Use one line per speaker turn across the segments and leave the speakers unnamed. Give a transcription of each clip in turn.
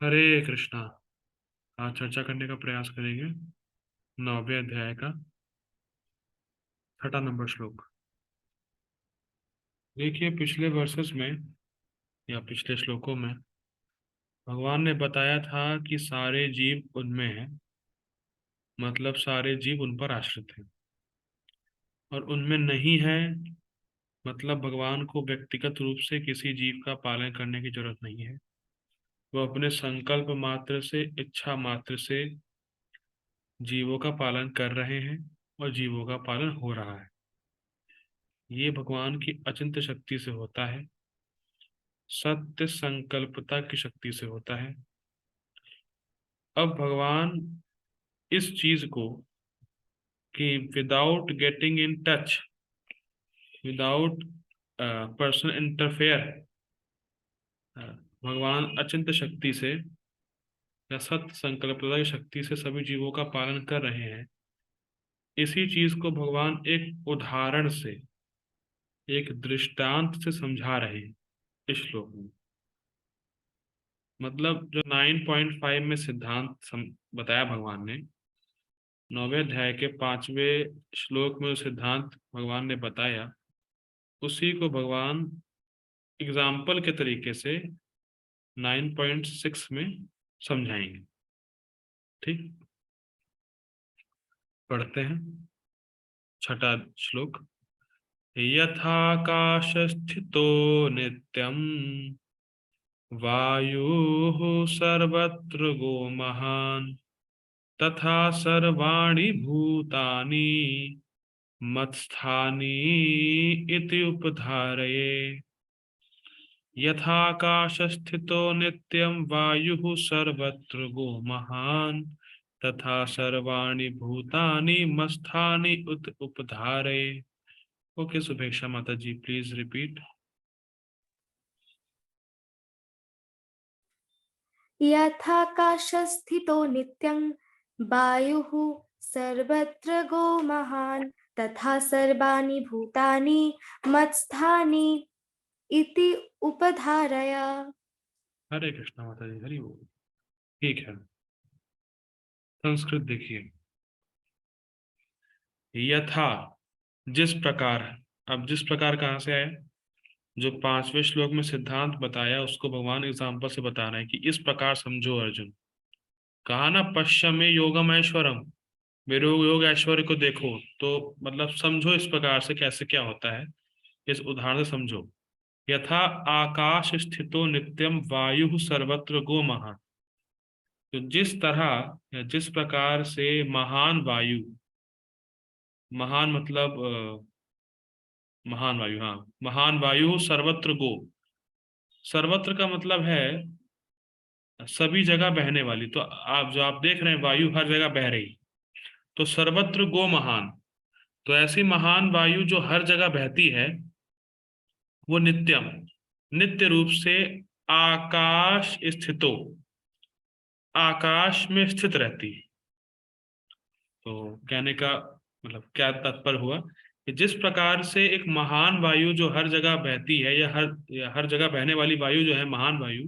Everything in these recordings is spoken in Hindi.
हरे कृष्णा। आज चर्चा करने का प्रयास करेंगे 9वें अध्याय का 6वां नंबर श्लोक। देखिए, पिछले वर्सेस में या पिछले श्लोकों में भगवान ने बताया था कि सारे जीव उनमें हैं, मतलब सारे जीव उन पर आश्रित हैं, और उनमें नहीं है मतलब भगवान को व्यक्तिगत रूप से किसी जीव का पालन करने की जरूरत नहीं है। वो अपने संकल्प मात्र से, इच्छा मात्र से जीवों का पालन कर रहे हैं और जीवों का पालन हो रहा है। ये भगवान की अचिंत्य शक्ति से होता है, सत्य संकल्पता की शक्ति से होता है। अब भगवान इस चीज को कि without getting in touch, without personal interfere, भगवान अचिंत्य शक्ति से या सत्य संकल्पता की शक्ति से सभी जीवों का पालन कर रहे हैं। इसी चीज को भगवान एक उदाहरण से, एक दृष्टांत से समझा रहे हैं इस श्लोक में। मतलब जो 9.5 में सिद्धांत बताया भगवान ने, 9वें अध्याय के 5वें श्लोक में जो सिद्धांत भगवान ने बताया, उसी को भगवान एग्जाम्पल के तरीके से 9.6 में समझाएंगे। ठीक, पढ़ते हैं 6वां श्लोक। यथाकाश स्थितो नित्यम वायुः सर्वत्र गो महान् तथा सर्वाणि भूतानि मत्स्थानि इति उपधारये। यथाकाश स्थितो नित्यं वायुः सर्वत्र गो महान् तथा सर्वाणि भूतानि मत्स्थानि उपधारये। ओके सुभेक्षा माता जी, प्लीज रिपीट।
यथाकाशस्थितो नित्यं वायुः सर्वत्र गो महान् तथा सर्वाणि भूतानि मत्स्थानि इति उपधारय।
हरे कृष्णा माता जी, हरि बोल। ठीक है, संस्कृत देखिए। यथा, जिस प्रकार। अब जिस प्रकार कहाँ से आया? जो 5वें श्लोक में सिद्धांत बताया उसको भगवान एग्जाम्पल से बता रहे हैं कि इस प्रकार समझो अर्जुन। कहा ना, पश्चिमे योगम ऐश्वरम, मेरे योग ऐश्वर्य को देखो। तो मतलब समझो इस प्रकार से कैसे क्या होता है, इस उदाहरण से समझो। यथा आकाश स्थितो नित्यम वायु सर्वत्र गो महान। तो जिस तरह या जिस प्रकार से महान वायु, महान मतलब महान वायु, हाँ, महान वायु सर्वत्र गो। सर्वत्र का मतलब है सभी जगह बहने वाली। तो आप जो आप देख रहे हैं वायु हर जगह बह रही, तो सर्वत्र गो महान। तो ऐसी महान वायु जो हर जगह बहती है, वो नित्यम, नित्य रूप से आकाश स्थितो, आकाश में स्थित रहती है। तो कहने का मतलब क्या तात्पर्य हुआ कि जिस प्रकार से एक महान वायु जो हर जगह बहती है, या हर जगह बहने वाली वायु जो है महान वायु,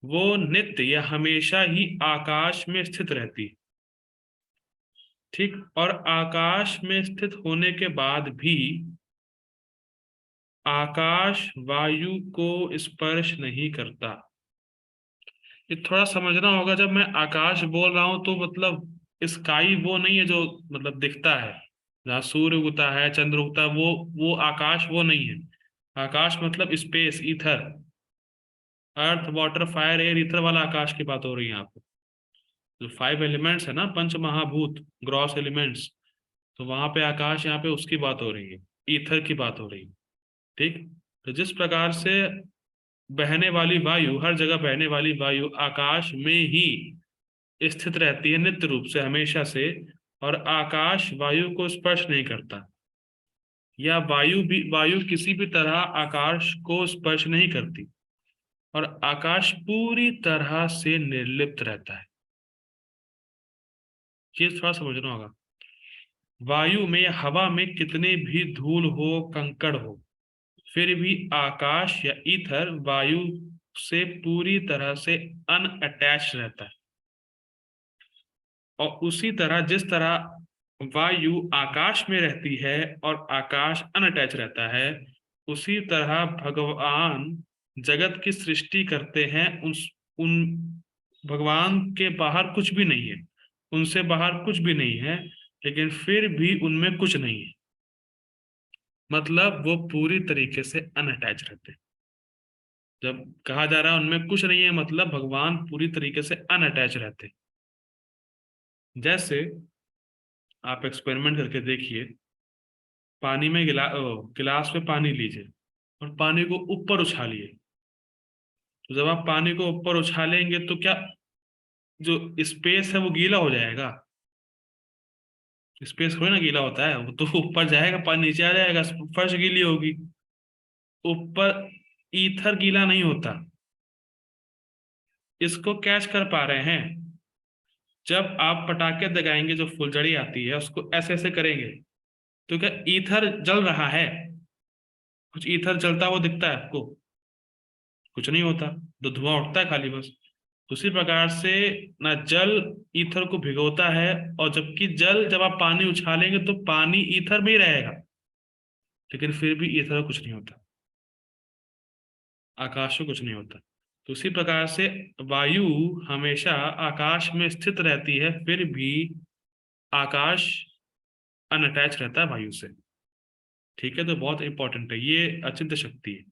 वो नित्य या हमेशा ही आकाश में स्थित रहती है। ठीक, और आकाश में स्थित होने के बाद भी आकाश वायु को स्पर्श नहीं करता। ये थोड़ा समझना होगा। जब मैं आकाश बोल रहा हूं तो मतलब स्काई वो नहीं है जो मतलब दिखता है, जहाँ सूर्य उगता है, चंद्र उगता है, वो आकाश वो नहीं है। आकाश मतलब space, ether, earth water fire air, ether वाला आकाश की बात हो रही है यहाँ पे। जो 5 एलिमेंट्स है ना, पंच महाभूत, ग्रॉस एलिमेंट्स, तो वहां पे आकाश, यहाँ पे उसकी बात हो रही है, ईथर की बात हो रही है। ठीक, तो जिस प्रकार से बहने वाली वायु, हर जगह बहने वाली वायु आकाश में ही स्थित रहती है नित्य रूप से, हमेशा से, और आकाश वायु को स्पर्श नहीं करता, या वायु किसी भी तरह आकाश को स्पर्श नहीं करती, और आकाश पूरी तरह से निर्लिप्त रहता है। चीज थोड़ा समझना होगा। वायु में, हवा में कितने भी धूल हो, कंकड़ हो, फिर भी आकाश या ईथर वायु से पूरी तरह से अनअटैच रहता है। और उसी तरह जिस तरह वायु आकाश में रहती है और आकाश अनअटैच रहता है, उसी तरह भगवान जगत की सृष्टि करते हैं। उन भगवान के बाहर कुछ भी नहीं है, उनसे बाहर कुछ भी नहीं है, लेकिन फिर भी उनमें कुछ नहीं है। मतलब वो पूरी तरीके से अनअटैच रहते हैं। जब कहा जा रहा है उनमें कुछ नहीं है, मतलब भगवान पूरी तरीके से अनअटैच रहते हैं। जैसे आप एक्सपेरिमेंट करके देखिए, पानी में गिलास में पानी लीजिए और पानी को ऊपर उछालिए। तो जब आप पानी को ऊपर उछालेंगे तो क्या जो स्पेस है वो गीला हो जाएगा? स्पेस थोड़ी ना गीला होता है, वो तो ऊपर जाएगा, पानी नीचे आ जाएगा, फर्श गीली होगी। ऊपर ईथर गीला नहीं होता। इसको कैच कर पा रहे हैं? जब आप पटाखे दगाएंगे, जो फुलझड़ी आती है उसको ऐसे ऐसे करेंगे, तो क्या ईथर जल रहा है? कुछ ईथर जलता हुआ दिखता है आपको? कुछ नहीं होता, तो धुआं उठता है खाली बस। उसी प्रकार से ना जल ईथर को भिगोता है, और जबकि जल जब आप पानी उछालेंगे तो पानी ईथर में ही रहेगा, लेकिन फिर भी ईथर को कुछ नहीं होता, आकाश को कुछ नहीं होता। तो उसी प्रकार से वायु हमेशा आकाश में स्थित रहती है, फिर भी आकाश अनअटैच रहता है वायु से। ठीक है, तो बहुत इंपॉर्टेंट है, ये अचिंत्य शक्ति है।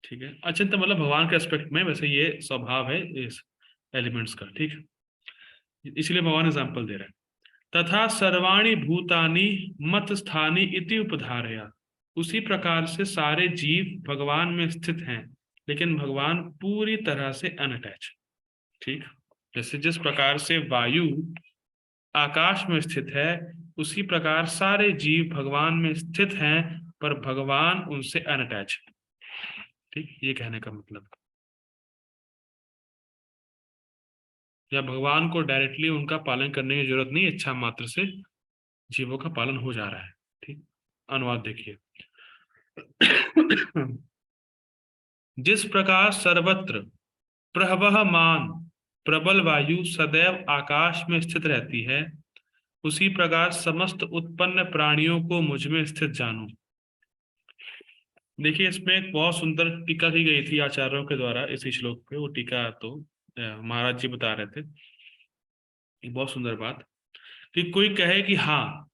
ठीक है, अचिंत्य मतलब भगवान के एस्पेक्ट में वैसे ये स्वभाव है इस एलिमेंट्स का। ठीक है, इसलिए भगवान एग्जाम्पल दे रहे हैं। तथा सर्वाणि भूतानि मत स्थानी इति उपधारया। उसी प्रकार से सारे जीव भगवान में स्थित हैं, लेकिन भगवान पूरी तरह से अनअटैच। ठीक, जैसे जिस प्रकार से वायु आकाश में स्थित है, उसी प्रकार सारे जीव भगवान में स्थित हैं, पर भगवान उनसे अनअटैच है। ठीक, ये कहने का मतलब, या भगवान को डायरेक्टली उनका पालन करने की जरूरत नहीं, इच्छा मात्र से जीवों का पालन हो जा रहा है। ठीक, अनुवाद देखिए। जिस प्रकार सर्वत्र प्रवहमान प्रबल वायु सदैव आकाश में स्थित रहती है, उसी प्रकार समस्त उत्पन्न प्राणियों को मुझ में स्थित जानो। देखिए, इसमें एक बहुत सुंदर टीका की गई थी आचार्यों के द्वारा इसी श्लोक पे। वो टीका तो महाराज जी बता रहे थे, एक बहुत सुंदर बात, कि कोई कहे कि हाँ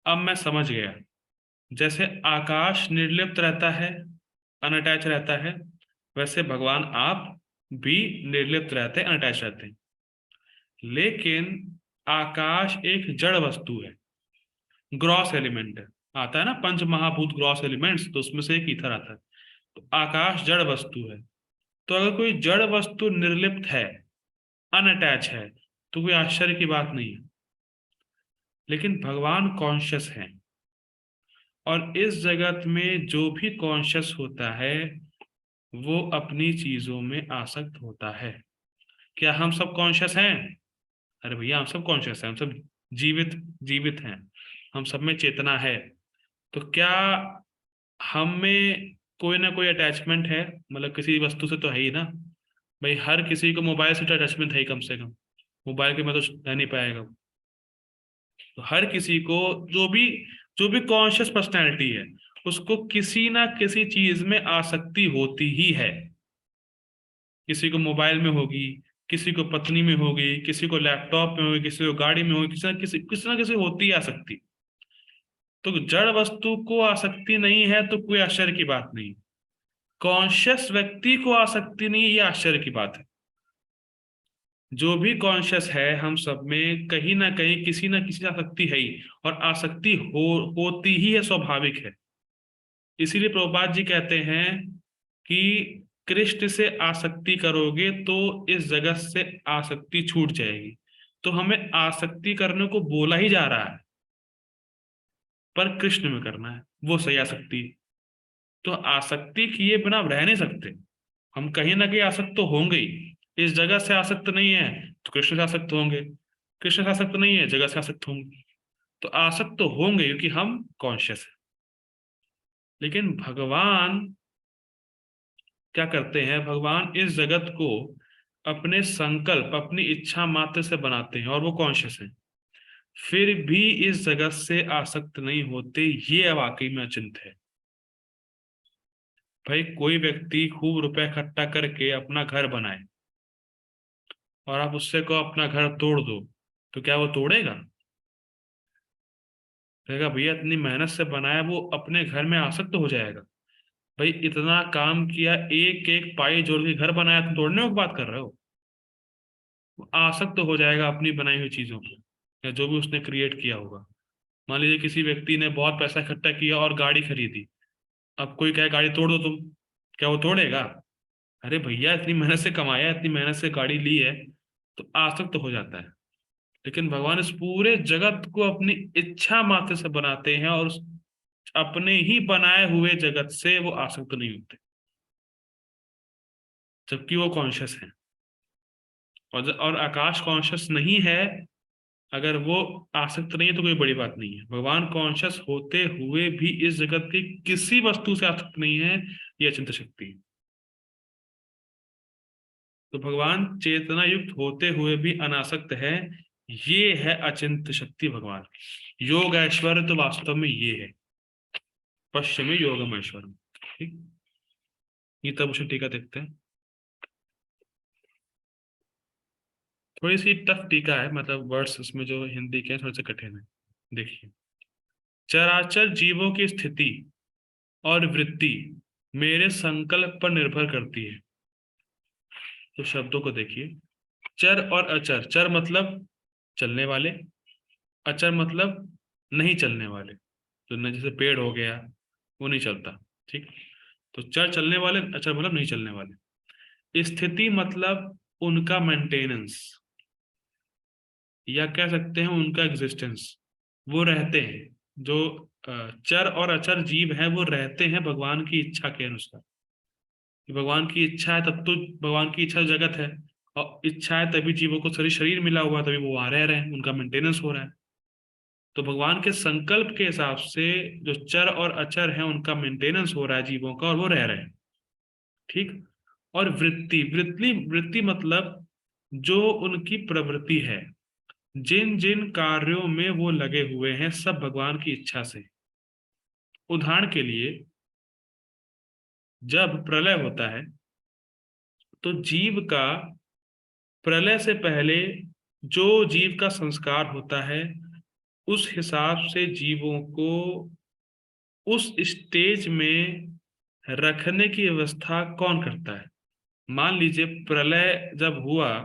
अब मैं समझ गया, जैसे आकाश निर्लिप्त रहता है, अनअटैच रहता है, वैसे भगवान आप भी निर्लिप्त रहते हैं, अनअटैच रहते हैं। लेकिन आकाश एक जड़ वस्तु है, ग्रॉस एलिमेंट है। आता है ना पंच महाभूत ग्रॉस एलिमेंट्स, तो उसमें से एक ईथर आता है। तो आकाश जड़ वस्तु है। तो अगर कोई जड़ वस्तु निर्लिप्त है, अनअटैच है, तो कोई आश्चर्य की बात नहीं है। लेकिन भगवान कॉन्शियस है, और इस जगत में जो भी कॉन्शियस होता है वो अपनी चीजों में आसक्त होता है। क्या हम सब कॉन्शियस हैं? अरे भैया, हम सब कॉन्शियस हैं, हम सब जीवित जीवित हैं, हम सब में चेतना है। तो क्या हम में कोई ना कोई अटैचमेंट है? मतलब किसी वस्तु से तो है ही ना। भाई हर किसी को मोबाइल से तो अटैचमेंट है ही, कम से कम मोबाइल के में तो रह नहीं पाएगा। तो हर किसी को, जो भी कॉन्शियस पर्सनैलिटी है, उसको किसी ना किसी चीज में आसक्ति होती ही है। किसी को मोबाइल में होगी, किसी को पत्नी में होगी, किसी को लैपटॉप में होगी, किसी को गाड़ी में होगी, किसी ना किसी होती है आसक्ति। तो जड़ वस्तु को आसक्ति नहीं है तो कोई आश्चर्य की बात नहीं। कॉन्शियस व्यक्ति को आसक्ति नहीं है, ये आश्चर्य की बात है। जो भी कॉन्शियस है, हम सब में कहीं ना कहीं किसी ना किसी आसक्ति है ही, और आसक्ति होती ही है, स्वाभाविक है। इसीलिए प्रभुपाद जी कहते हैं कि कृष्ण से आसक्ति करोगे तो इस जगत से आसक्ति छूट जाएगी। तो हमें आसक्ति करने को बोला ही जा रहा है, पर कृष्ण में करना है, वो सही आसक्ति है। तो आसक्ति किए बिना हम रह नहीं सकते। हम कहीं ना कहीं आसक्त तो होंगे ही। इस जगत से आसक्त नहीं है तो कृष्ण से आसक्त होंगे, कृष्ण से आसक्त नहीं है जगत से आसक्त होंगे। तो आसक्त तो होंगे क्योंकि हम कॉन्शियस है। लेकिन भगवान क्या करते हैं, भगवान इस जगत को अपने संकल्प, अपनी इच्छा मात्र से बनाते हैं और वो कॉन्शियस है, फिर भी इस जगत से आसक्त नहीं होते। ये वाकई में अचिंत्य है। भाई कोई व्यक्ति खूब रुपए इकट्ठा करके अपना घर बनाए और आप उससे को अपना घर तोड़ दो, तो क्या वो तोड़ेगा? कहेगा भैया इतनी मेहनत से बनाया, वो अपने घर में आसक्त हो जाएगा। भाई इतना काम किया, एक एक पाई जोड़ के घर बनाया, तुम तोड़ने की बात कर रहे हो? वो आसक्त हो जाएगा अपनी बनाई हुई चीजों पर, या जो भी उसने क्रिएट किया होगा। मान लीजिए किसी व्यक्ति ने बहुत पैसा इकट्ठा किया और गाड़ी खरीदी, अब कोई कहे गाड़ी तोड़ दो तुम, क्या वो तोड़ेगा? अरे भैया इतनी मेहनत से कमाया, इतनी मेहनत से गाड़ी ली है, तो आसक्त हो जाता है। लेकिन भगवान इस पूरे जगत को अपनी इच्छा मात्र से बनाते हैं और अपने ही बनाए हुए जगत से वो आसक्त नहीं होते, जबकि वो कॉन्शियस है। और आकाश कॉन्शियस नहीं है, अगर वो आसक्त नहीं है तो कोई बड़ी बात नहीं है। भगवान कॉन्शियस होते हुए भी इस जगत की किसी वस्तु से आसक्त नहीं है, ये अचिंत्य शक्ति है। तो भगवान चेतना युक्त होते हुए भी अनासक्त है, ये है अचिंत्य शक्ति भगवान की। योग ऐश्वर्य तो वास्तव में ये है, पश्चिमी योगम ऐश्वर्य। ठीक, ये तब उसे टीका देखते हैं। थोड़ी सी टफ टीका है, मतलब वर्ड्स उसमें जो हिंदी के हैं थोड़े से कठिन है। देखिए, चराचर जीवों की स्थिति और वृत्ति मेरे संकल्प पर निर्भर करती है। तो शब्दों को देखिए, चर और अचर। चर मतलब चलने वाले, अचर मतलब नहीं चलने वाले। तो न, जैसे पेड़ हो गया, वो नहीं चलता। ठीक, तो चर चलने वाले, अचर मतलब नहीं चलने वाले। स्थिति मतलब उनका मेंटेनेंस, या कह सकते हैं उनका एग्जिस्टेंस, वो रहते हैं। जो चर और अचर जीव हैं वो रहते हैं भगवान की इच्छा के अनुसार। कि भगवान की इच्छा है तब तो, भगवान की इच्छा जगत है, और इच्छा है तभी जीवों को शरीर शरीर मिला हुआ है, तभी वो वहां रह रहे हैं, उनका मेंटेनेंस हो रहा है। तो भगवान के संकल्प के हिसाब से जो चर और अचर हैं उनका मेंटेनेंस हो रहा है जीवों का, और वो रह रहे हैं। ठीक, और वृत्ति, वृत्ति वृत्ति मतलब जो उनकी प्रवृत्ति है, जिन जिन कार्यों में वो लगे हुए हैं, सब भगवान की इच्छा से। उदाहरण के लिए, जब प्रलय होता है तो जीव का प्रलय से पहले जो जीव का संस्कार होता है, उस हिसाब से जीवों को उस स्टेज में रखने की व्यवस्था कौन करता है? मान लीजिए प्रलय जब हुआ,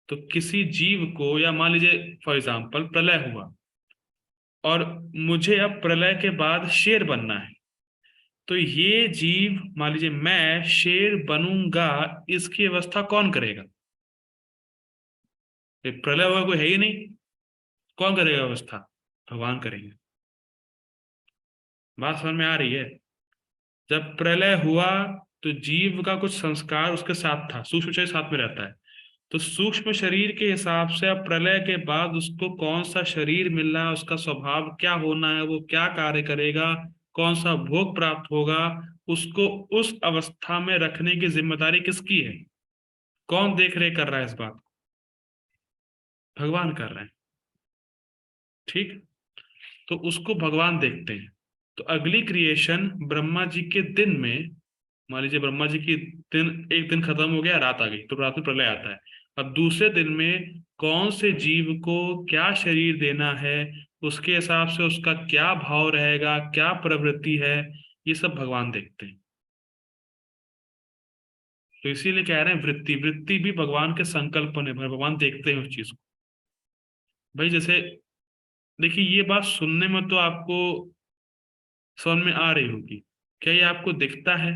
तो किसी जीव को, या मान लीजिए फॉर एग्जाम्पल प्रलय हुआ और मुझे अब प्रलय के बाद शेर बनना है, तो ये जीव, मान लीजिए मैं शेर बनूंगा, इसकी व्यवस्था कौन करेगा? ये प्रलय हुआ कोई है ही नहीं, कौन करेगा व्यवस्था? भगवान करेंगे। बात समझ में आ रही है? जब प्रलय हुआ तो जीव का कुछ संस्कार उसके साथ था, सूक्ष्म शरीर साथ में रहता है, तो सूक्ष्म शरीर के हिसाब से अब प्रलय के बाद उसको कौन सा शरीर मिलना है, उसका स्वभाव क्या होना है, वो क्या कार्य करेगा, कौन सा भोग प्राप्त होगा, उसको उस अवस्था में रखने की जिम्मेदारी किसकी है? कौन देख रेख कर रहा है इस बात को? भगवान कर रहे हैं। ठीक, तो उसको भगवान देखते हैं। तो अगली क्रिएशन ब्रह्मा जी के दिन में, मान लीजिए ब्रह्मा जी की दिन, एक दिन खत्म हो गया, रात आ गई, तो रात में प्रलय आता है। अब दूसरे दिन में कौन से जीव को क्या शरीर देना है, उसके हिसाब से उसका क्या भाव रहेगा, क्या प्रवृत्ति है, ये सब भगवान देखते हैं। तो इसीलिए कह रहे हैं वृत्ति, वृत्ति भी भगवान के संकल्प पर निर्भर, भगवान देखते हैं उस चीज को। भाई जैसे देखिए, ये बात सुनने में तो आपको समझ में आ रही होगी। क्या ये आपको दिखता है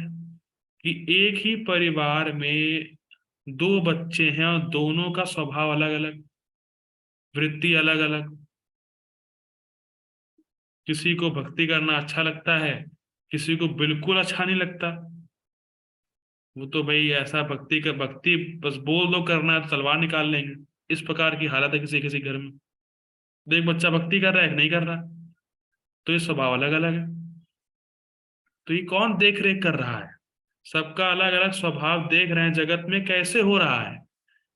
कि एक ही परिवार में दो बच्चे हैं और दोनों का स्वभाव अलग अलग, वृत्ति अलग अलग? किसी को भक्ति करना अच्छा लगता है, किसी को बिल्कुल अच्छा नहीं लगता। वो तो भाई ऐसा भक्ति का, भक्ति बस बोल दो करना है तो तलवार निकाल लेंगे, इस प्रकार की हालत है किसी किसी घर में। देख बच्चा भक्ति कर रहा है कि नहीं कर रहा, तो ये स्वभाव अलग अलग है। तो ये कौन देख रेख कर रहा है? सबका अलग अलग स्वभाव देख रहे हैं, जगत में कैसे हो रहा है,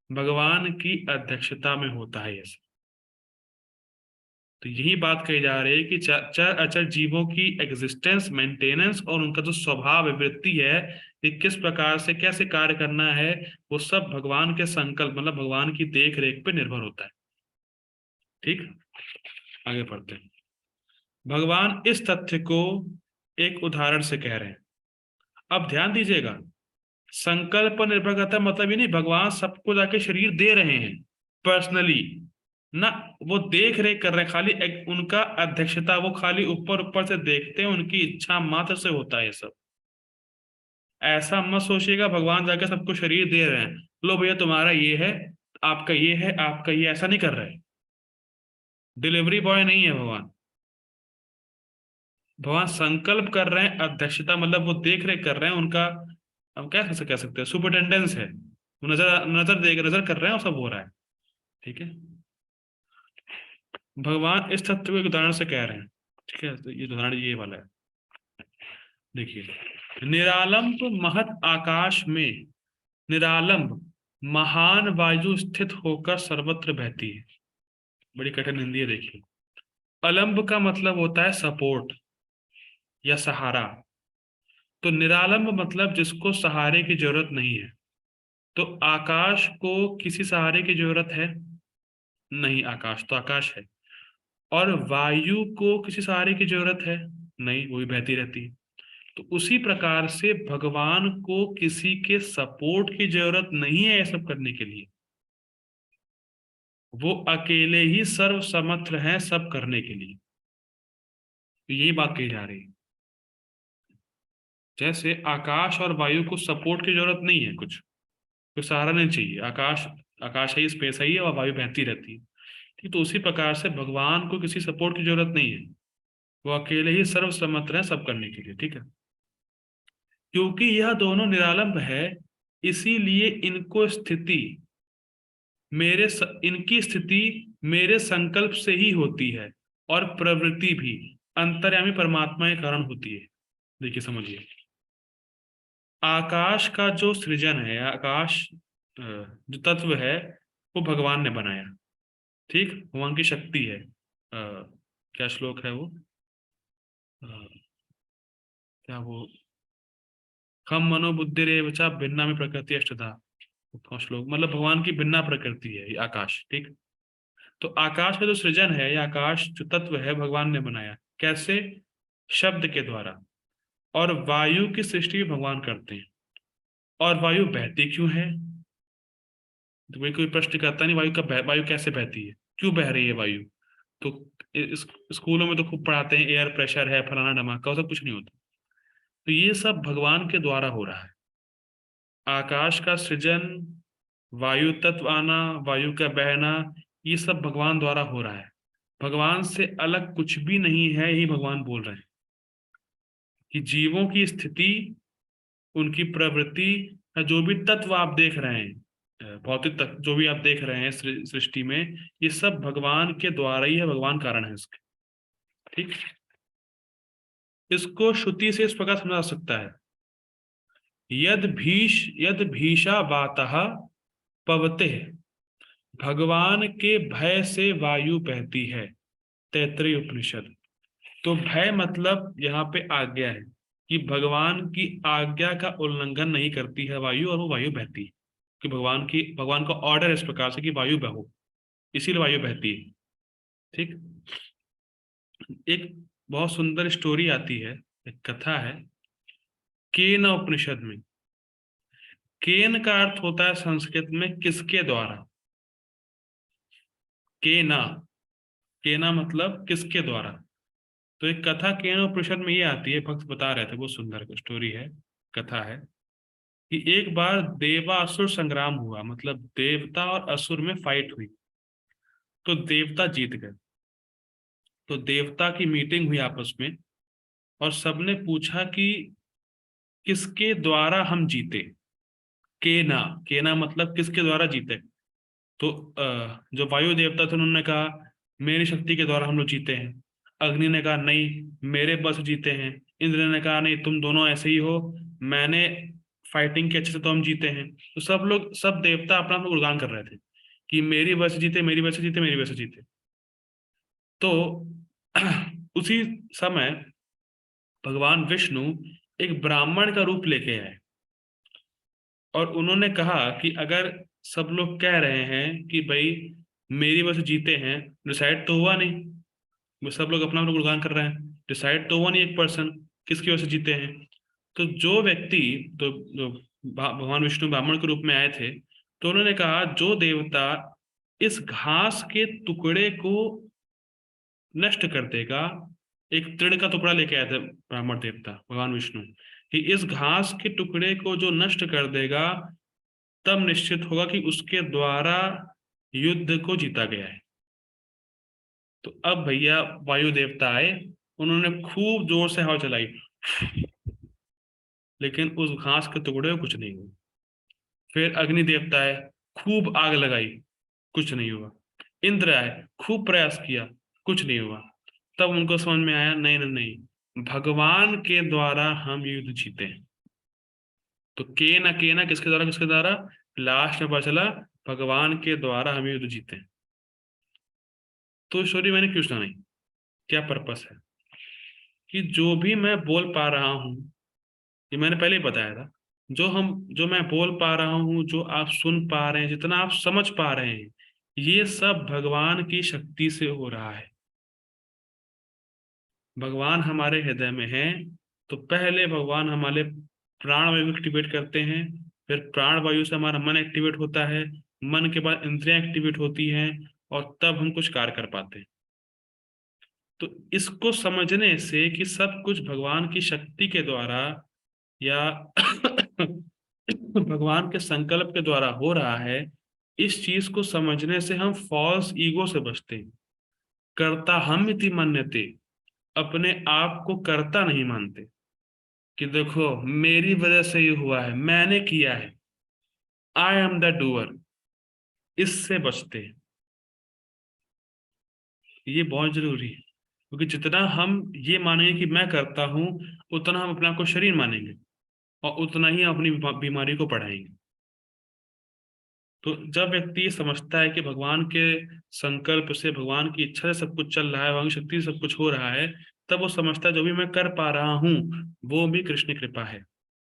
भगवान की अध्यक्षता में होता है ये सब। तो यही बात कही जा रही है कि चर अचर जीवों की एग्जिस्टेंस, मेंटेनेंस और उनका जो स्वभाव है, वृत्ति है, कि किस प्रकार से कैसे कार्य करना है, वो सब भगवान के संकल्प मतलब भगवान की देख रेख पे निर्भर होता है। ठीक, आगे पढ़ते हैं। भगवान इस तथ्य को एक उदाहरण से कह रहे हैं। अब ध्यान दीजिएगा, संकल्प पर निर्भर करता है मतलब ये नहीं भगवान सबको जाके शरीर दे रहे हैं पर्सनली ना, वो देख रेख कर रहे हैं, खाली उनका अध्यक्षता, वो खाली ऊपर ऊपर से देखते हैं, उनकी इच्छा मात्र से होता है ये सब। ऐसा मत सोचिएगा भगवान जाके सबको शरीर दे रहे हैं, लो भैया तुम्हारा ये है, आपका ये है, आपका ये, ऐसा नहीं कर रहे। डिलीवरी बॉय नहीं है भगवान। भगवान संकल्प कर रहे हैं, अध्यक्षता मतलब वो देख रेख कर रहे हैं, उनका हम क्या कह सकते हैं, सुपरिटेंडेंस है, वो नजर नजर देख नजर कर रहे हैं और सब हो रहा है। ठीक है, भगवान इस तथ्य को एक उदाहरण से कह रहे हैं। ठीक है, तो ये उदाहरण ये वाला है, देखिए। निरालंब महत आकाश में निरालंब महान वायु स्थित होकर सर्वत्र बहती है। बड़ी कठिन हिंदी है, देखिए। अलंब का मतलब होता है सपोर्ट या सहारा, तो निरालंब मतलब जिसको सहारे की जरूरत नहीं है। तो आकाश को किसी सहारे की जरूरत है नहीं, आकाश तो आकाश है। और वायु को किसी सहारे की जरूरत है नहीं, वो भी बहती रहती है। तो उसी प्रकार से भगवान को किसी के सपोर्ट की जरूरत नहीं है ये सब करने के लिए, वो अकेले ही सर्वसमर्थ हैं सब करने के लिए। तो यही बात कही जा रही है, जैसे आकाश और वायु को सपोर्ट की जरूरत नहीं है, कुछ कोई सहारा नहीं चाहिए, आकाश आकाश है ही, स्पेस है ही, और वायु बहती रहती है। ठीक, तो उसी प्रकार से भगवान को किसी सपोर्ट की जरूरत नहीं है, वो अकेले ही सर्वसमर्थ हैं सब करने के लिए। ठीक है, क्योंकि यह दोनों निरालंब है, इसीलिए इनको स्थिति इनकी स्थिति मेरे संकल्प से ही होती है, और प्रवृत्ति भी अंतर्यामी परमात्मा के कारण होती है। देखिए समझिए, आकाश का जो सृजन है, आकाश जो तत्व है, वो भगवान ने बनाया। ठीक, भगवान की शक्ति है। क्या श्लोक है वो, अ, क्या वो, खम मनोबुद्धि रेव च भिन्ना में प्रकृति अष्टधा, श्लोक मतलब भगवान की भिन्ना प्रकृति है ये आकाश। ठीक, तो आकाश का जो सृजन है, या आकाश जो तत्व है, भगवान ने बनाया। कैसे? शब्द के द्वारा। और वायु की सृष्टि भी भगवान करते हैं। और वायु बहती क्यों है? तो कोई कोई प्रश्न करता नहीं, वायु कैसे बहती है, क्यों बह रही है वायु? तो इस स्कूलों में तो खूब पढ़ाते हैं, एयर प्रेशर है, फलाना धमाका, सब कुछ नहीं होता। तो ये सब भगवान के द्वारा हो रहा है। आकाश का सृजन, वायु तत्व आना, वायु का बहना, ये सब भगवान द्वारा हो रहा है। भगवान से अलग कुछ भी नहीं है, यही भगवान बोल रहे हैं कि जीवों की स्थिति, उनकी प्रवृत्ति, या जो भी तत्व आप देख रहे हैं, भौतिक तत्व जो भी आप देख रहे हैं सृष्टि में, ये सब भगवान के द्वारा ही है, भगवान कारण है इसके। ठीक, इसको श्रुति से इस प्रकार समझा सकता है, यद भीषा वातः पवते, भगवान के भय से वायु बहती है। तैत्तिरीय उपनिषद। तो भय मतलब यहाँ पे आज्ञा है, कि भगवान की आज्ञा का उल्लंघन नहीं करती है वायु, और वो वायु बहती है, कि भगवान का ऑर्डर है इस प्रकार से कि वायु बहो, इसीलिए वायु बहती है। ठीक, एक बहुत सुंदर स्टोरी आती है, एक कथा है केन उपनिषद में। केन का अर्थ होता है संस्कृत में किसके द्वारा। केना, केना मतलब किसके द्वारा। तो एक कथा केन उपनिषद में ये आती है, भक्त बता रहे थे, वो सुंदर स्टोरी है, कथा है, कि एक बार देवासुर संग्राम हुआ, मतलब देवता और असुर में फाइट हुई, तो देवता जीत गए। तो देवता की मीटिंग हुई आपस में, और सबने पूछा कि किसके द्वारा हम जीते। केना, केना मतलब किसके द्वारा जीते। तो जो वायु देवता थे उन्होंने कहा मेरी शक्ति के द्वारा हम लोग जीते हैं। अग्नि ने कहा नहीं मेरे बस जीते हैं। इंद्र ने कहा नहीं तुम दोनों ऐसे ही हो, मैंने फाइटिंग के अच्छे से तो हम जीते हैं। तो सब देवता अपना अपना गुणगान कर रहे थे कि मेरी वजह से जीते, मेरी वजह से जीते, मेरी वजह से जीते। तो उसी समय भगवान विष्णु एक ब्राह्मण का रूप लेके आए और उन्होंने कहा कि अगर सब लोग कह रहे हैं कि भाई मेरी वजह से जीते हैं, डिसाइड तो हुआ नहीं, वो सब लोग अपना अपना गुणगान कर रहे हैं, डिसाइड तो हुआ नहीं एक पर्सन किसकी वजह से जीते हैं। तो जो व्यक्ति, जो भगवान विष्णु ब्राह्मण के रूप में आए थे, तो उन्होंने कहा जो देवता इस घास के टुकड़े को नष्ट कर देगा, एक तृण का टुकड़ा लेके आए थे ब्राह्मण देवता भगवान विष्णु, कि इस घास के टुकड़े को जो नष्ट कर देगा तब निश्चित होगा कि उसके द्वारा युद्ध को जीता गया है। तो अब भैया वायु देवता आए, उन्होंने खूब जोर से हवा चलाई, लेकिन उस घास के टुकड़े को कुछ नहीं हुआ। फिर अग्नि देवता आए, खूब आग लगाई, कुछ नहीं हुआ। इंद्र आए, खूब प्रयास किया, कुछ नहीं हुआ। तब उनको समझ में आया, नहीं नहीं नहीं, भगवान के द्वारा हम युद्ध जीते हैं। तो के ना किसके द्वारा, किसके द्वारा, लास्ट में पता चला भगवान के द्वारा हम युद्ध जीते हैं। तो स्टोरी मैंने क्यों सुनाई, क्या पर्पस है, कि जो भी मैं बोल पा रहा हूँ, ये मैंने पहले ही बताया था, जो मैं बोल पा रहा हूँ, जो आप सुन पा रहे हैं, जितना आप समझ पा रहे हैं, ये सब भगवान की शक्ति से हो रहा है। भगवान हमारे हृदय में है, तो पहले भगवान हमारे प्राण वायु एक्टिवेट करते हैं, फिर प्राण वायु से हमारा मन एक्टिवेट होता है, मन के बाद इंद्रियां एक्टिवेट होती हैं, और तब हम कुछ कार्य कर पाते हैं। तो इसको समझने से कि सब कुछ भगवान की शक्ति के द्वारा या भगवान के संकल्प के द्वारा हो रहा है, इस चीज को समझने से हम फॉल्स ईगो से बचते हैं। कर्ता हम इति मन्यते, अपने आप को कर्ता नहीं मानते कि देखो मेरी वजह से ये हुआ है, मैंने किया है, आई एम द डूअर, इससे बचते हैं। ये बहुत जरूरी है, क्योंकि जितना हम ये मानेंगे कि मैं करता हूं, उतना हम अपने आप को शरीर मानेंगे और उतना ही हम अपनी बीमारी को बढ़ाएंगे। तो जब व्यक्ति ये समझता है कि भगवान के संकल्प से, भगवान की इच्छा से सब कुछ चल रहा है, भगवान की शक्ति से सब कुछ हो रहा है, तब वो समझता है जो भी मैं कर पा रहा हूँ वो भी कृष्ण कृपा है।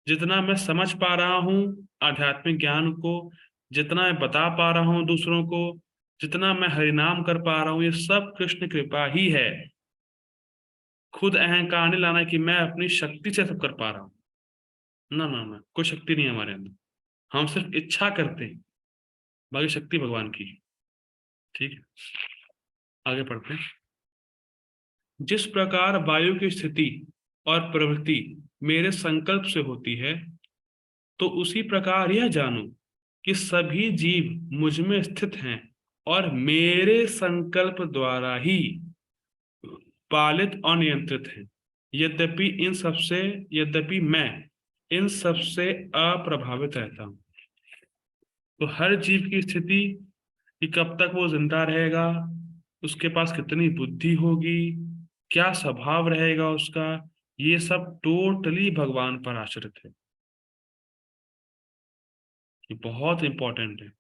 जितना मैं समझ पा रहा हूँ आध्यात्मिक ज्ञान को, जितना मैं बता पा रहा हूँ दूसरों को, जितना मैं हरिनाम कर पा रहा हूँ, ये सब कृष्ण कृपा ही है। खुद अहंकार नहीं लाना कि मैं अपनी शक्ति से सब कर पा रहा हूँ, ना ना ना, कोई शक्ति नहीं है हमारे अंदर, हम सिर्फ इच्छा करते हैं, बाकी शक्ति भगवान की है। ठीक है, आगे पढ़ते हैं। जिस प्रकार वायु की स्थिति और प्रवृत्ति मेरे संकल्प से होती है, तो उसी प्रकार यह जानो कि सभी जीव मुझ में स्थित हैं और मेरे संकल्प द्वारा ही पालित और नियंत्रित हैं। यद्यपि मैं इन सबसे अप्रभावित रहता हूँ। तो हर जीव की स्थिति, कि कब तक वो जिंदा रहेगा, उसके पास कितनी बुद्धि होगी, क्या स्वभाव रहेगा उसका, ये सब टोटली भगवान पर आश्रित है। ये बहुत इंपॉर्टेंट है।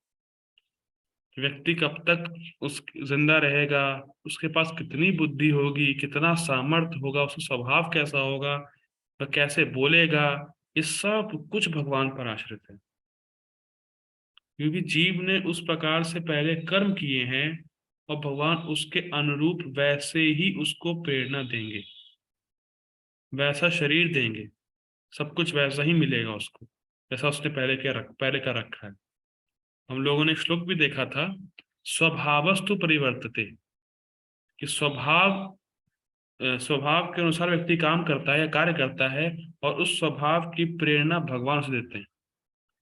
व्यक्ति कब तक उस जिंदा रहेगा, उसके पास कितनी बुद्धि होगी, कितना सामर्थ्य होगा, उसका स्वभाव कैसा होगा, वह कैसे बोलेगा, ये सब कुछ भगवान पर आश्रित है। क्योंकि जीव ने उस प्रकार से पहले कर्म किए हैं और भगवान उसके अनुरूप वैसे ही उसको प्रेरणा देंगे, वैसा शरीर देंगे, सब कुछ वैसा ही मिलेगा उसको जैसा उसने पहले का रखा है। हम लोगों ने एक श्लोक भी देखा था, स्वभावस्तु परिवर्तते, कि स्वभाव के अनुसार व्यक्ति काम करता है या कार्य करता है, और उस स्वभाव की प्रेरणा भगवान से देते हैं।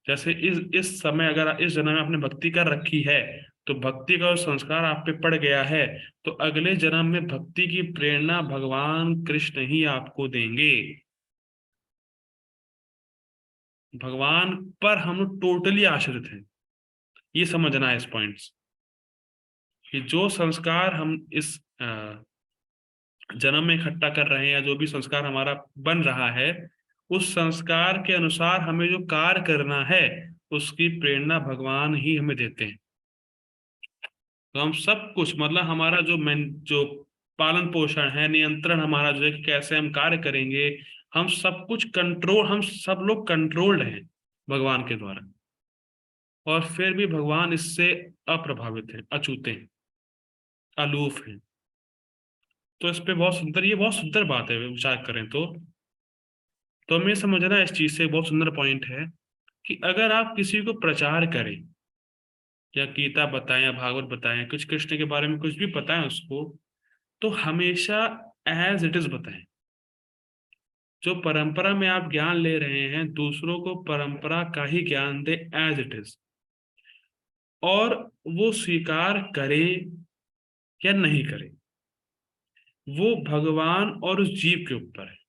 जैसे इस समय अगर इस जन्म में आपने भक्ति कर रखी है, तो भक्ति का संस्कार आप पे पड़ गया है, तो अगले जन्म में भक्ति की प्रेरणा भगवान कृष्ण ही आपको देंगे। भगवान पर हम लोग टोटली आश्रित हैं, ये समझना है इस पॉइंट्स, कि जो संस्कार हम इस जन्म में इकट्ठा कर रहे हैं, या जो भी संस्कार हमारा बन रहा है, उस संस्कार के अनुसार हमें जो कार्य करना है उसकी प्रेरणा भगवान ही हमें देते हैं। तो हम सब कुछ मतलब हमारा जो पालन पोषण है, नियंत्रण हमारा जो है कि कैसे हम कार्य करेंगे, हम सब कुछ कंट्रोल, हम सब लोग कंट्रोल्ड हैं भगवान के द्वारा, और फिर भी भगवान इससे अप्रभावित हैं, अछूते हैं, अलूफ हैं। तो इस पे बहुत सुंदर, ये बहुत सुंदर बात है विचार करें तो हमें समझना इस चीज से बहुत सुंदर पॉइंट है कि अगर आप किसी को प्रचार करें या गीता बताएं या भागवत बताएं, कुछ कृष्ण के बारे में कुछ भी बताएं उसको, तो हमेशा एज इट इज बताएं। जो परंपरा में आप ज्ञान ले रहे हैं, दूसरों को परंपरा का ही ज्ञान दे एज इट इज, और वो स्वीकार करे या नहीं करे, वो भगवान और उस जीव के ऊपर है।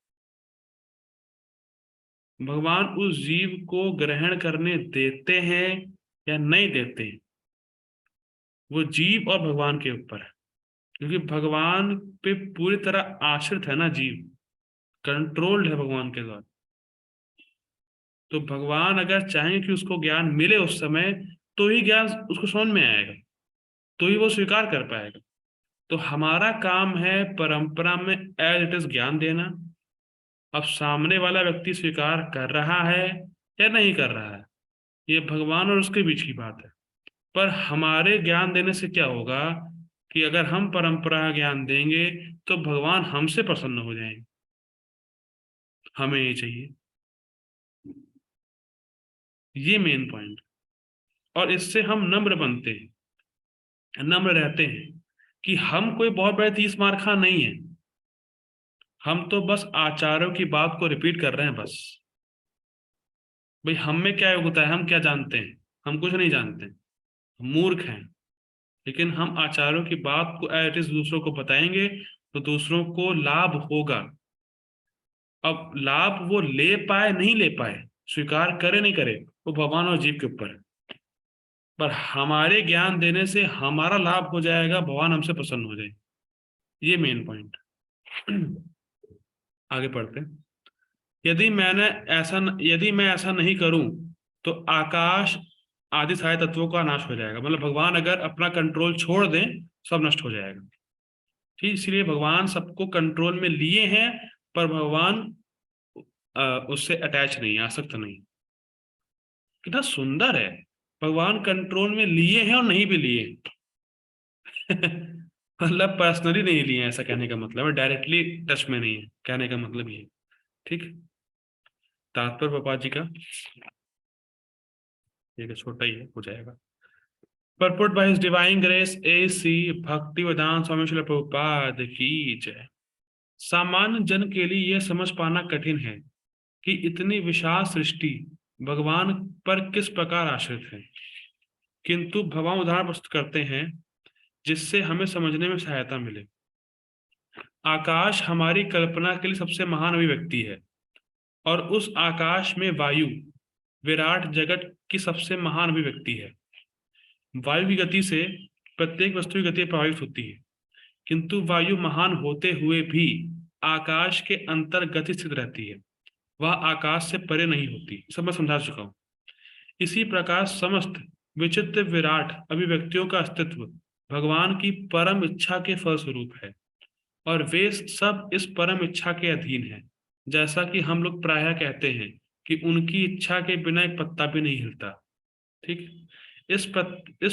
भगवान उस जीव को ग्रहण करने देते हैं या नहीं देते हैं, वो जीव और भगवान के ऊपर है। क्योंकि भगवान पे पूरी तरह आश्रित है ना जीव, कंट्रोल्ड है भगवान के द्वारा। तो भगवान अगर चाहें कि उसको ज्ञान मिले उस समय, तो ही ज्ञान उसको समझ में आएगा, तो ही वो स्वीकार कर पाएगा। तो हमारा काम है परंपरा में एज इट इज ज्ञान देना। अब सामने वाला व्यक्ति स्वीकार कर रहा है या नहीं कर रहा है, ये भगवान और उसके बीच की बात है। पर हमारे ज्ञान देने से क्या होगा कि अगर हम परंपरा का ज्ञान देंगे तो भगवान हमसे प्रसन्न हो जाएंगे। हमें ये चाहिए, ये मेन पॉइंट। और इससे हम नम्र बनते हैं, नम्र रहते हैं कि हम कोई बहुत बड़े तीस मार खा नहीं है, हम तो बस आचार्यों की बात को रिपीट कर रहे हैं बस। भाई हम में क्या योग्यता है, हम क्या जानते हैं? हम कुछ नहीं जानते, हम मूर्ख हैं। लेकिन हम आचार्यों की बात को एज इट इज दूसरों को बताएंगे तो दूसरों को लाभ होगा। अब लाभ वो ले पाए नहीं ले पाए, स्वीकार करे नहीं करे, वो भगवान और जीव के ऊपर है। पर हमारे ज्ञान देने से हमारा लाभ हो जाएगा, भगवान हमसे प्रसन्न हो जाए, ये मेन पॉइंट। आगे पढ़ते हैं। यदि मैं ऐसा नहीं करूं तो आकाश आदि सारे तत्वों का नाश हो जाएगा। मतलब भगवान अगर अपना कंट्रोल छोड़ दें, सब नष्ट हो जाएगा। ठीक, इसलिए भगवान सबको कंट्रोल में लिए हैं, पर भगवान उससे अटैच नहीं, आसक्त नहीं। कितना सुंदर है, भगवान कंट्रोल में लिए हैं और नहीं भी लिए। मतलब पर्सनली नहीं लिए, ऐसा कहने का मतलब है, डायरेक्टली टच में नहीं है, कहने का मतलब ये। ठीक, तात्पर्य पापा जी का ये छोटा ही है, हो जाएगा। Purport by His Divine Grace A.C. Bhaktivedanta स्वामी श्रील प्रभुपाद की जय। सामान्य जन के लिए यह समझ पाना कठिन है कि इतनी विशाल सृष्टि भगवान पर किस प्रकार आश्रित है, किंतु भगवान उदाहरण प्रस्तुत करते हैं जिससे हमें समझने में सहायता मिले। आकाश हमारी कल्पना के लिए सबसे महान अभिव्यक्ति है, और उस आकाश में वायु विराट जगत की सबसे महान अभिव्यक्ति है। वायु की गति से प्रत्येक वस्तु की गति प्रभावित होती है, किंतु वायु महान होते हुए भी आकाश के अंतर्गत स्थित रहती है, वह आकाश से परे नहीं होती। सब मैं समझा चुका हूं। इसी प्रकार समस्त विचित्र विराट अभिव्यक्तियों का अस्तित्व भगवान की परम इच्छा के फलस्वरूप है, और वे सब इस परम इच्छा के अधीन है। जैसा कि हम लोग प्रायः कहते हैं कि उनकी इच्छा के बिना एक पत्ता भी नहीं हिलता। ठीक, इस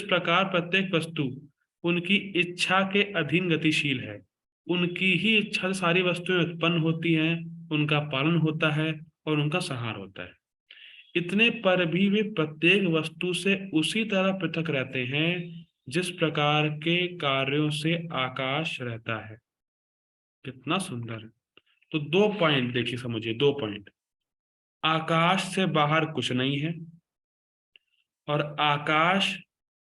प्रकार प्रत्येक वस्तु उनकी इच्छा के अधीन गतिशील है। उनकी ही इच्छा से सारी वस्तुएं उत्पन्न होती हैं, उनका पालन होता है और उनका संहार होता है। इतने पर भी वे प्रत्येक वस्तु से उसी तरह पृथक रहते हैं जिस प्रकार के कार्यों से आकाश रहता है। कितना सुंदर है। तो दो पॉइंट देखिए, समझिए दो पॉइंट। आकाश से बाहर कुछ नहीं है, और आकाश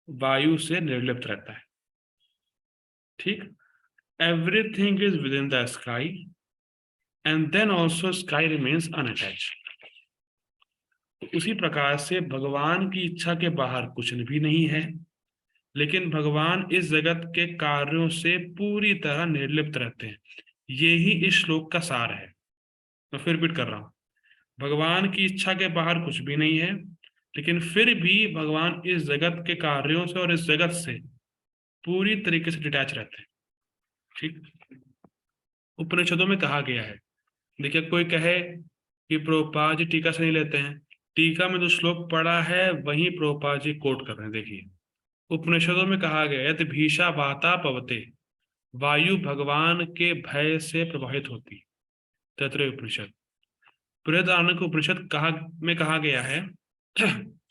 वायु से निर्लिप्त रहता है। ठीक, everything is within the sky and then also sky remains unattached. उसी प्रकार से भगवान की इच्छा के बाहर कुछ भी नहीं है, लेकिन भगवान इस जगत के कार्यों से पूरी तरह निर्लिप्त रहते हैं। यही इस श्लोक का सार है। मैं फिर रिपीट कर रहा हूं। भगवान की इच्छा के बाहर कुछ भी नहीं है, लेकिन फिर भी भगवान इस जगत के कार्यों से और इस जगत से पूरी तरीके से डिटैच रहते हैं। ठीक, उपनिषदों में कहा गया है। देखिए, कोई कहे कि प्रभुपाद जी टीका से नहीं लेते हैं, टीका में जो श्लोक पढ़ा है वही प्रभुपाद जी कोट कर रहे हैं। देखिए, उपनिषदों में कहा गया है, यदि भीषा वाता पवते, वायु भगवान के भय से प्रभावित होती। तैत्तिरीय उपनिषद, बृहदारण्यक उपनिषद कहा गया है।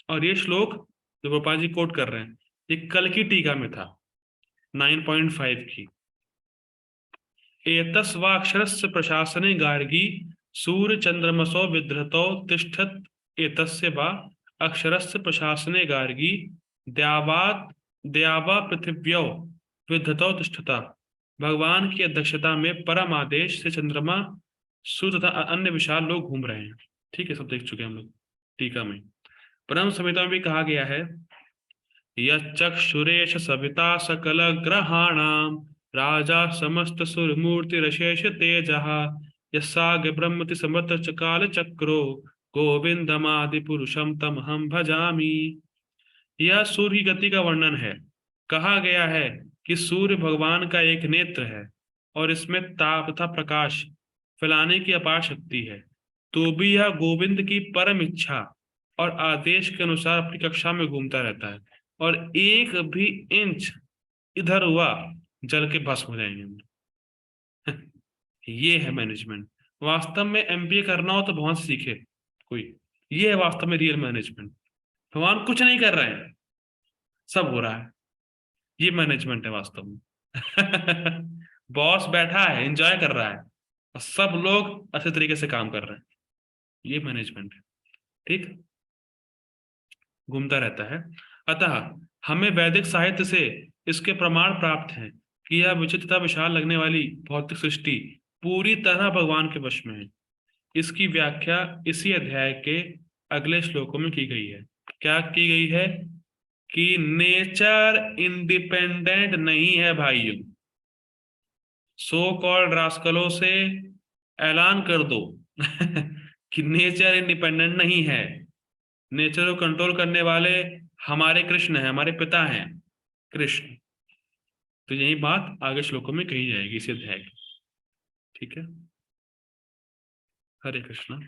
और ये श्लोक जो गोपाल जी कोट कर रहे हैं, ये कल की टीका में था, 9.5 की। एतस्वाक्षरस्य प्रशासने गार्गी सूर्य चंद्रमसो विधृतौ तिष्ठत, एतस्य वा अक्षरस्य प्रशासने गार्गी द्यावात द्यावा पृथिव्यौ विधृतौ तिष्ठता। भगवान की अध्यक्षता में परम आदेश से चंद्रमा, सूर्य तथा अन्य विशाल लोग घूम रहे हैं। ठीक है, सब देख चुके हैं हम लोग टीका में। परम संहिता में भी कहा गया है, यक्षुरेश सविता सकल ग्रहाणाम राजा समस्त सुर मूर्ति रशेष तेजः यस्साग ब्रह्मति समत काल चक्रो गोविंदमादि पुरुषम तम हम भजामी। यह सूर्य की गति का वर्णन है। कहा गया है कि सूर्य भगवान का एक नेत्र है और इसमें ताप तथा प्रकाश फैलाने की अपार शक्ति है। तो भी यह गोविंद की परम इच्छा और आदेश के अनुसार अपनी कक्षा में घूमता रहता है, और एक भी इंच इधर हुआ जल के भस्म हो जाएंगे हम। ये है मैनेजमेंट। वास्तव में एमबीए करना हो तो बहुत सीखे कोई। ये है वास्तव में रियल मैनेजमेंट। भगवान कुछ नहीं कर रहे हैं, सब हो रहा है। ये मैनेजमेंट है वास्तव में। बॉस बैठा है, एंजॉय कर रहा है, और सब लोग अच्छे तरीके से काम कर रहे हैं। ये मैनेजमेंट है। ठीक, घूमता रहता है। अतः हमें वैदिक साहित्य से इसके प्रमाण प्राप्त हैं कि यह विचित्र तथा विशाल लगने वाली भौतिक सृष्टि पूरी तरह भगवान के वश में है। इसकी व्याख्या इसी अध्याय के अगले श्लोकों में की गई है। क्या की गई है? कि नेचर इंडिपेंडेंट नहीं है भाइयों। सो कॉल्ड रास्कलों से ऐलान कर दो कि नेचर इंडिपेंडेंट नहीं है। नेचर को कंट्रोल करने वाले हमारे कृष्ण हैं, हमारे पिता हैं कृष्ण। तो यही बात आगे श्लोकों में कही जाएगी इसी अध्याय की। ठीक है, हरे कृष्ण।